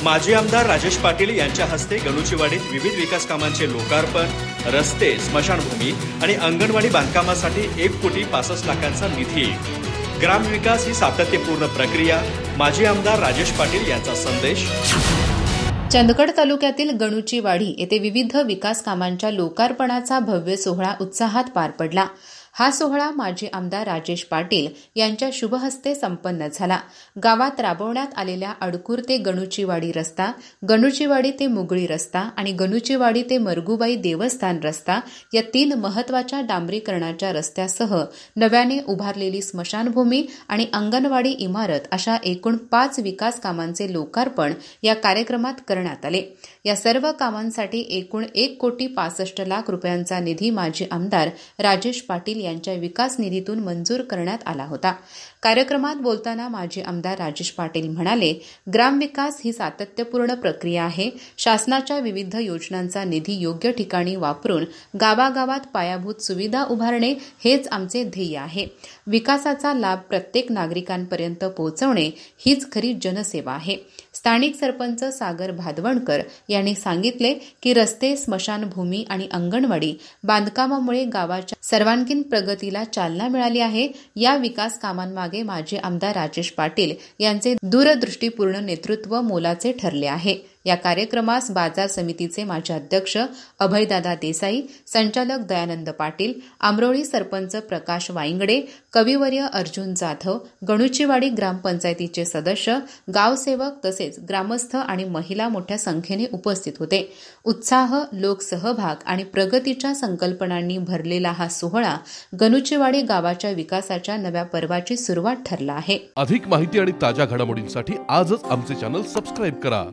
माजी आमदार राजेश पाटील यांच्या हस्ते गणुचीवाडीत विविध विकास कामांचे लोकार्पण, रस्ते, स्मशानभूमी आणि अंगणवाडी बांधकामासाठी 1,65 लाखांचा निधी। ग्रामविकास ही सातत्यपूर्ण प्रक्रिया। माजी आमदार राजेश पाटील यांचा संदेश। चंदगड तालुक्यातील गणुचीवाडी येथे विविध विकास कामांच्या लोकार्पणाचा भव्य सोहळा उत्साहात पार पडला। हा सोहळा माजी आमदार राजेश पाटील यांच्या शुभहस्ते संपन्न झाला। गावात राबवण्यात आलेल्या अडकूर ते गणुचीवाडी रस्ता, गणुचीवाडी ते मुगळी रस्ता आणि गणुचीवाडी ते मरगुबाई देवस्थान रस्ता या 3 महत्त्वाच्या डांबरीकरणाच्या रस्त्यासह नव्याने उभारलेली स्मशानभूमी आणि अंगणवाडी इमारत अशा एकूण 5 विकास कामांचे लोकार्पण या कार्यक्रमात करण्यात आले। या सर्व कामांसाठी एकूण 1,65 रुपयांचा निधी माजी आमदार राजेश पाटील यांच्या विकास निधीतून मंजूर करण्यात आला होता। कार्यक्रमात बोलताना माजी आमदार राजेश पाटील म्हणाले, ग्रामविकास ही सातत्यपूर्ण प्रक्रिया आहे। शासनाच्या विविध योजनांचा निधी योग्य ठिकाणी वापरून गावागावात पायाभूत सुविधा उभारणे हेच आमचे ध्येय आहे। विकासाचा लाभ प्रत्येक नागरिकांपर्यंत पोहोचवणे हीच खरी जनसेवा आहे। स्थानिक सरपंच सागर भादवणकर यांनी सांगितले की रस्ते, स्मशानभूमी आणि अंगणवाडी बांधकामामुळे गावाच्या सर्वांगीण प्रगतीला चालना मिळाली आहे। या विकास कामांमागे माजी आमदार राजेश पाटील यांचे दूरदृष्टीपूर्ण नेतृत्व मोलाचे ठरले आहे। या कार्यक्रमास बाजार समितीचे माजी अध्यक्ष अभयदादा देसाई, संचालक दयानंद पाटील, आमरोळी सरपंच प्रकाश वाईंगडे, कविवर्य अर्जुन जाधव, गणुचीवाडी ग्रामपंचायतीचे सदस्य, गावसेवक तसेच ग्रामस्थ आणि महिला मोठ्या संख्येने उपस्थित होते। उत्साह, लोकसहभाग आणि प्रगतीच्या संकल्पनांनी भरलेला हा सोहळा गणुचीवाडी गावाच्या विकासाच्या नव्या पर्वाची सुरुवात ठरला आहे। अधिक माहिती आणि ताज्या घडामोडींसाठी आजच आमचे चॅनल सबस्क्राइब करा।